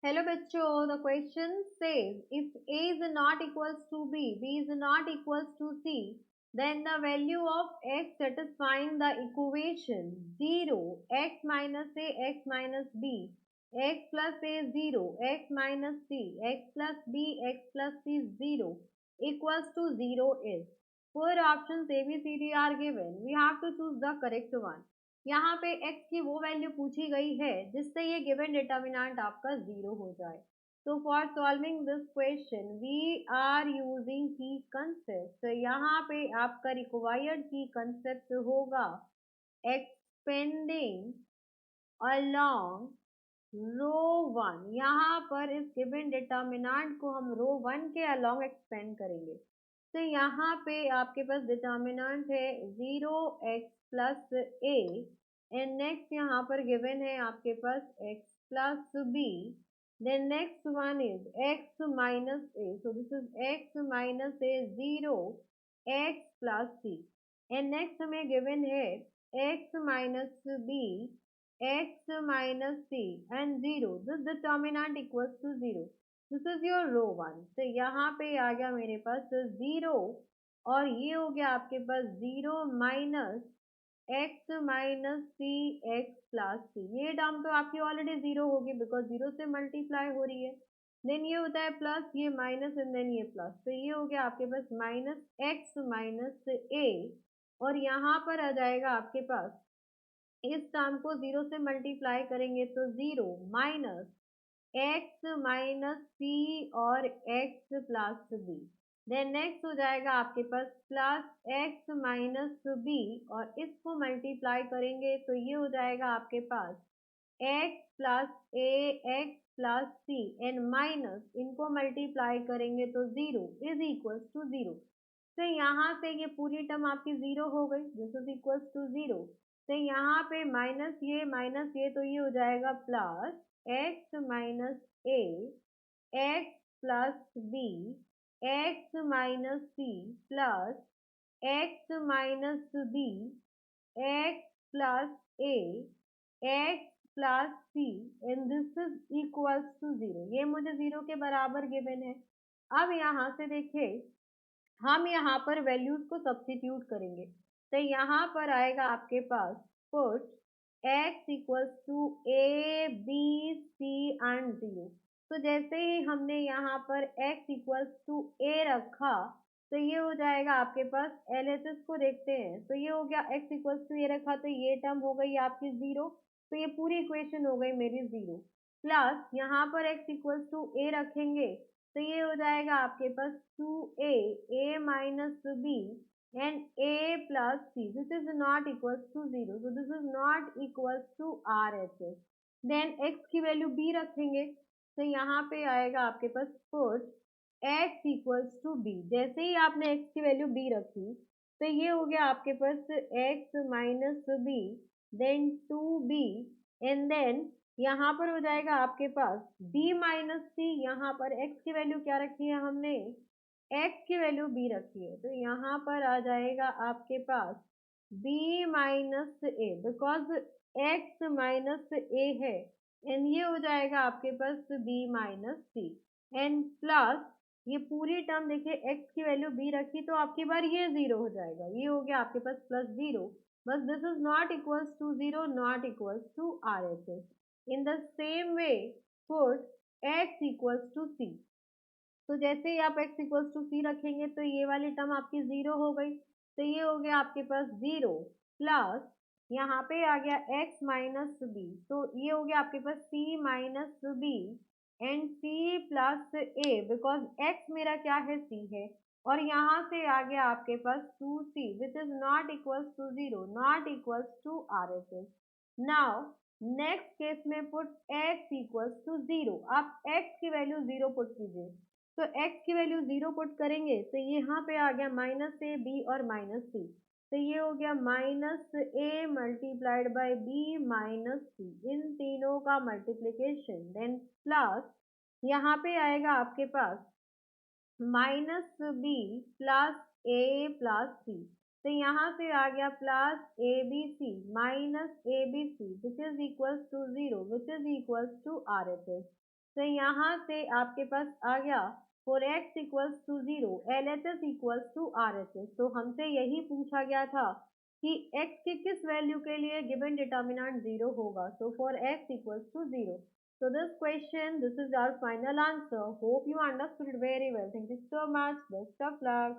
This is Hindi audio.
Hello बच्चों, the question says if A is not equals to B, B is not equals to C, then the value of x satisfying the equation 0 x minus A x minus B x plus A 0 x minus C x plus B x plus C 0 equals to 0 is. Four options A, B, C, D are given. We have to choose the correct one. यहाँ पे x की वो वैल्यू पूछी गई है जिससे ये गिवन डिटर्मिनेंट आपका जीरो हो जाए. तो for solving this question we are using की कंसेप्ट. तो यहाँ पे आपका रिक्वायर्ड की कंसेप्ट होगा एक्सपेंडिंग अलोंग रो वन. यहाँ पर इस गिवन डिटर्मिनेंट को हम रो वन के अलोंग एक्सपेंड करेंगे. तो यहाँ पे आपके पास डिटर्मिनेंट है 0x plus A and next यहाँ पर गिवन है आपके पास x plus b. Then next one is x minus a. So this is x minus a 0 x plus c. And next हमें गिवन है x minus b x minus c and 0. This determinant equals to 0. This is your row 1. तो यहाँ पे आ गया मेरे पास 0 और ये हो गया आपके पास 0 माइनस x माइनस सी एक्स प्लस सी. ये टर्म तो आपकी ऑलरेडी 0 होगी बिकॉज 0 से मल्टीप्लाई हो रही है. देन ये होता है प्लस, ये माइनस एंड देन ये प्लस. तो ये हो गया आपके पास माइनस एक्स माइनस ए और यहाँ पर आ जाएगा आपके पास इस टर्म को 0 से मल्टीप्लाई करेंगे तो 0 माइनस x माइनस सी और x plus b. Then next हो जाएगा आपके पास प्लस x माइनस बी और इसको मल्टीप्लाई करेंगे तो ये हो जाएगा आपके पास x plus a x plus c and minus इनको मल्टीप्लाई करेंगे तो 0 इज इक्वल्स टू 0. तो यहाँ से ये पूरी टर्म आपकी 0 हो गई. This is equals to 0. तो यहाँ पे माइनस ये तो ये हो जाएगा plus x minus a x plus b x minus c plus x minus b x plus a x plus c and this is equals to 0. ये मुझे 0 के बराबर गिवन है. अब यहाँ से देखिए हम यहाँ पर वैल्यूज को सब्स्टिट्यूट करेंगे. तो यहाँ पर आएगा आपके पास put x equals to A B C and 0. तो जैसे ही हमने यहाँ पर x इक्वल्स टू ए रखा तो ये हो जाएगा आपके पास LHS को देखते हैं. तो ये हो गया x इक्वल्स टू ए रखा तो ये टर्म हो गई आपकी 0. तो ये पूरी इक्वेशन हो गई मेरी 0 प्लस यहाँ पर x इक्वल्स टू ए रखेंगे तो ये हो जाएगा आपके पास 2a a minus B and a plus C. This is not equals to 0. So this is not equals to RHS. Then x की वैल्यू b रखेंगे तो यहाँ पे आएगा आपके पास put x equals to b. जैसे ही आपने x की वैल्यू b रखी तो ये हो गया आपके पास x minus b then 2b and then यहाँ पर हो जाएगा आपके पास b माइनस सी. यहाँ पर x की वैल्यू क्या रखी है हमने x की वैल्यू b रखी है. तो यहाँ पर आ जाएगा आपके पास b minus A because x minus A है एंड ये हो जाएगा आपके पास b minus C and plus ये पूरी टर्म देखिए x की वैल्यू b रखी तो आपकी बार ये 0 हो जाएगा. ये हो गया आपके पास प्लस 0. बस this is not equals to 0 not equals to RHS. In the same way, put x equals to c. तो जैसे ही आप x equals to c रखेंगे तो ये वाली टर्म आपकी 0 हो गई. तो ये हो गया आपके पास 0 प्लस यहाँ पे आ गया x माइनस बी. तो ये हो गया आपके पास c minus B and c plus a because x मेरा क्या है c है और यहाँ से आ गया आपके पास 2c which is not equals to 0 not equals to RHS. Now next case में पुट x इक्वल्स टू 0. आप x की वैल्यू 0 पुट कीजिए. तो x की वैल्यू 0 पुट करेंगे तो यहाँ पे आ गया माइनस ए बी और माइनस सी. तो ये हो गया minus A multiplied by B minus C. इन तीनों का मल्टीप्लीकेशन देन प्लस यहाँ पे आएगा आपके पास minus B plus A plus C. तो यहाँ से आ गया plus A B C minus A B C which is equals to 0 which is equals to RHS. तो यहाँ से आपके पास आ गया for x equals to 0 LHS equals to RHS। तो हमसे यही पूछा गया था कि x के किस वैल्यू के लिए गिवन डिटर्मिनेंट 0 होगा। So for x equals to 0। So this is our final answer. Hope you understood very well. Thank you so much. Best of luck.